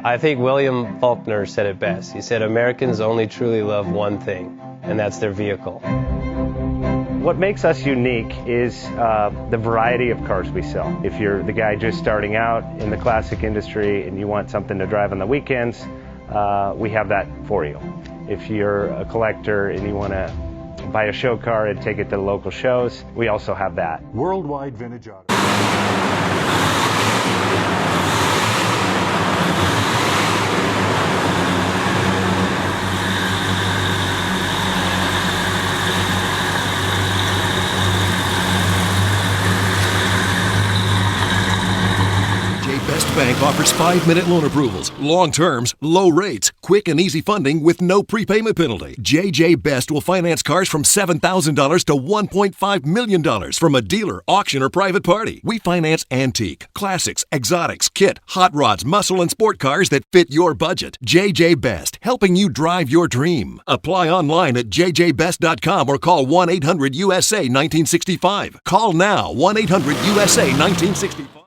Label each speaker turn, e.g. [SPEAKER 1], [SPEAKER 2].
[SPEAKER 1] I think William Faulkner said it best. He said, Americans only truly love one thing, and that's their vehicle.
[SPEAKER 2] What makes us unique is the variety of cars we sell. If you're the guy just starting out in the classic industry and you want something to drive on the weekends, we have that for you. If you're a collector and you want to buy a show car and take it to the local shows, we also have that.
[SPEAKER 3] Worldwide Vintage Auto.
[SPEAKER 4] Best Bank offers 5-minute loan approvals, long terms, low rates, quick and easy funding with no prepayment penalty. JJ Best will finance cars from $7,000 to $1.5 million from a dealer, auction, or private party. We finance antique, classics, exotics, kit, hot rods, muscle, and sport cars that fit your budget. JJ Best, helping you drive your dream. Apply online at jjbest.com or call 1-800-USA-1965. Call now, 1-800-USA-1965.